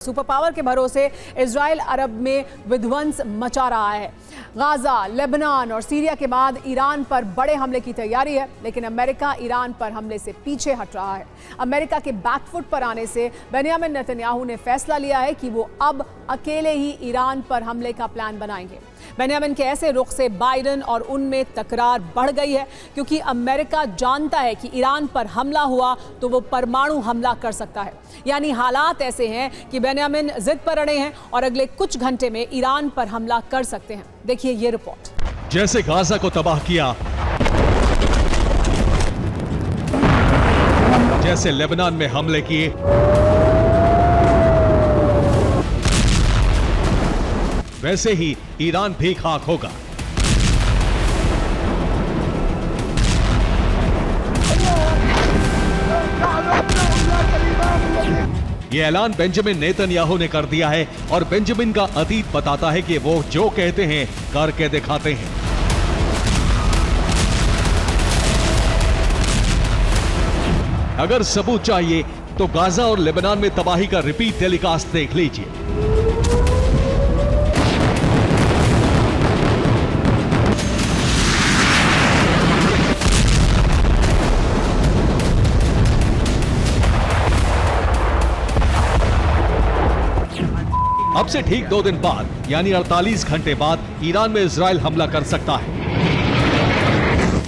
Super power के भरोसे Israel अरब में विध्वंस मचा रहा है। गाजा, लेबनान और सीरिया के बाद ईरान पर बड़े हमले की तैयारी है, लेकिन अमेरिका ईरान पर हमले से पीछे हट रहा है। अमेरिका के बैकफुट पर आने से बेंजामिन नेतन्याहू ने फैसला लिया है कि वो अब अकेले ही ईरान पर हमले का प्लान बनाएंगे। बेंजामिन के ऐसे रुख से बाइडेन और उनमें तकरार बढ़ गई है, क्योंकि अमेरिका जानता है कि ईरान पर हमला हुआ तो वो परमाणु हमला कर सकता है। यानी हालात ऐसे हैं कि बेंजामिन जिद पर अड़े हैं और अगले कुछ घंटे में ईरान पर हमला कर सकते हैं। देखिए ये रिपोर्ट। जैसे गाजा को तबाह किया, जैसे लेबनान में हमले किए, वैसे ही ईरान भी खाक होगा। ये ऐलान बेंजामिन नेतन्याहू ने कर दिया है और बेंजामिन का अतीत बताता है कि वो जो कहते हैं करके दिखाते हैं। अगर सबूत चाहिए तो गाजा और लेबनान में तबाही का रिपीट टेलीकास्ट देख लीजिए। अब से ठीक 2 दिन बाद यानी 48 घंटे बाद ईरान में इजराइल हमला कर सकता है।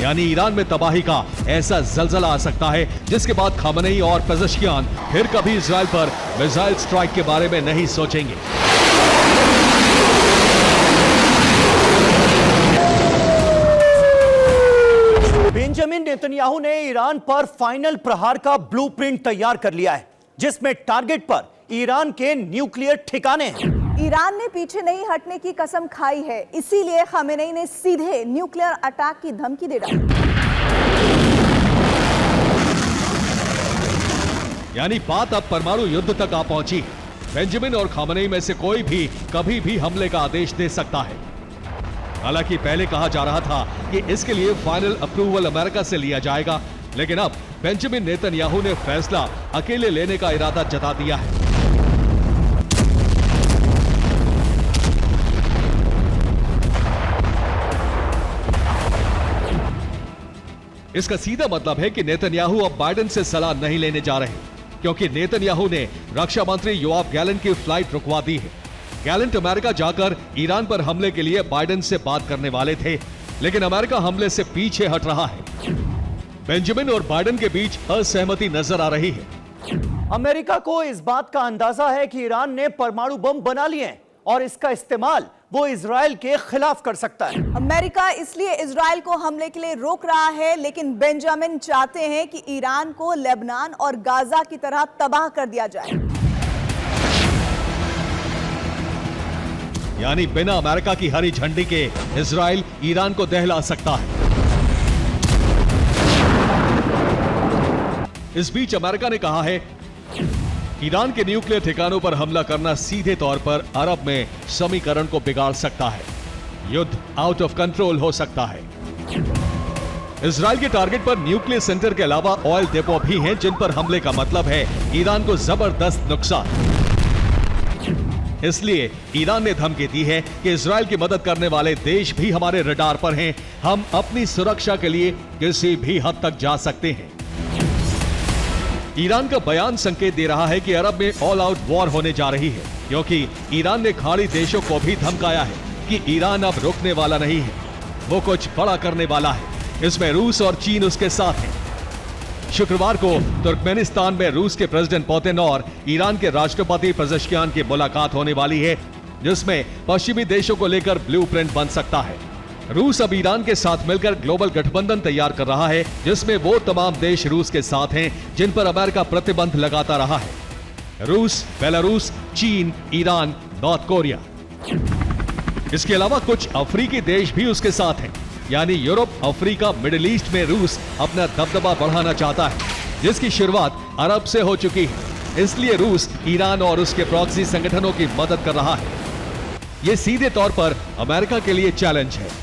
यानी ईरान में तबाही का ऐसा जलजला आ सकता है जिसके बाद खामनेई और पेजेश्कियान फिर कभी इजराइल पर मिसाइल स्ट्राइक के बारे में नहीं सोचेंगे। बेंजामिन नेतन्याहू ने ईरान पर फाइनल प्रहार का ब्लूप्रिंट तैयार कर लिया है, जिसमें टारगेट पर ईरान के न्यूक्लियर ठिकाने हैं। ईरान ने पीछे नहीं हटने की कसम खाई है, इसीलिए खामेनेई ने सीधे न्यूक्लियर अटैक की धमकी दे डाली। यानी बात अब परमाणु युद्ध तक आ पहुंची है। बेंजामिन और खामनेई में से कोई भी कभी भी हमले का आदेश दे सकता है। हालांकि पहले कहा जा रहा था कि इसके लिए फाइनल अप्रूवल अमेरिका से लिया जाएगा, लेकिन अब बेंजामिन नेतन्याहू ने फैसला अकेले लेने का इरादा जता दिया है। इसका सीधा मतलब है कि नेतन्याहू अब बाइडेन से सलाह नहीं लेने जा रहे, क्योंकि नेतन्याहू ने रक्षा मंत्री योआव गैलेंट की फ्लाइट रुकवा दी है। गैलेंट अमेरिका जाकर ईरान पर हमले के लिए बाइडेन से बात करने वाले थे, लेकिन अमेरिका हमले से पीछे हट रहा है। बेंजामिन और बाइडेन के बीच असहमति नजर आ रही है। अमेरिका को इस बात का अंदाजा है कि ईरान ने परमाणु बम बना लिए हैं और इसका इस्तेमाल वो इजराइल के खिलाफ कर सकता है। अमेरिका इसलिए इजराइल को हमले के लिए रोक रहा है, लेकिन बेंजामिन चाहते हैं कि ईरान को लेबनान और गाजा की तरह तबाह कर दिया जाए। यानी बिना अमेरिका की हरी झंडी के इजराइल ईरान को दहला सकता है। इस बीच अमेरिका ने कहा है ईरान के न्यूक्लियर ठिकानों पर हमला करना सीधे तौर पर अरब में समीकरण को बिगाड़ सकता है। युद्ध आउट ऑफ कंट्रोल हो सकता है। इजराइल के टारगेट पर न्यूक्लियर सेंटर के अलावा ऑयल डिपो भी हैं, जिन पर हमले का मतलब है ईरान को जबरदस्त नुकसान। इसलिए ईरान ने धमकी दी है कि इजराइल की मदद करने वाले देश भी हमारे रडार पर हैं। हम अपनी सुरक्षा के लिए किसी भी हद तक जा सकते हैं। ईरान का बयान संकेत दे रहा है कि अरब में ऑल आउट वॉर होने जा रही है, क्योंकि ईरान ने खाड़ी देशों को भी धमकाया है कि ईरान अब रुकने वाला नहीं है, वो कुछ बड़ा करने वाला है। इसमें रूस और चीन उसके साथ हैं। शुक्रवार को तुर्कमेनिस्तान में रूस के प्रेसिडेंट पुतिन और ईरान के राष्ट्रपति पेजेश्कियान की मुलाकात होने वाली है, जिसमें पश्चिमी देशों को लेकर ब्लूप्रिंट बन सकता है। रूस अब ईरान के साथ मिलकर ग्लोबल गठबंधन तैयार कर रहा है, जिसमें वो तमाम देश रूस के साथ हैं जिन पर अमेरिका प्रतिबंध लगाता रहा है। रूस, बेलारूस, चीन, ईरान, नॉर्थ कोरिया। इसके अलावा कुछ अफ्रीकी देश भी उसके साथ हैं। यानी यूरोप, अफ्रीका, मिडिल ईस्ट में रूस अपना दबदबा बढ़ाना चाहता है, जिसकी शुरुआत अरब से हो चुकी है। इसलिए रूस ईरान और उसके प्रॉक्सी संगठनों की मदद कर रहा है। यह सीधे तौर पर अमेरिका के लिए चैलेंज है।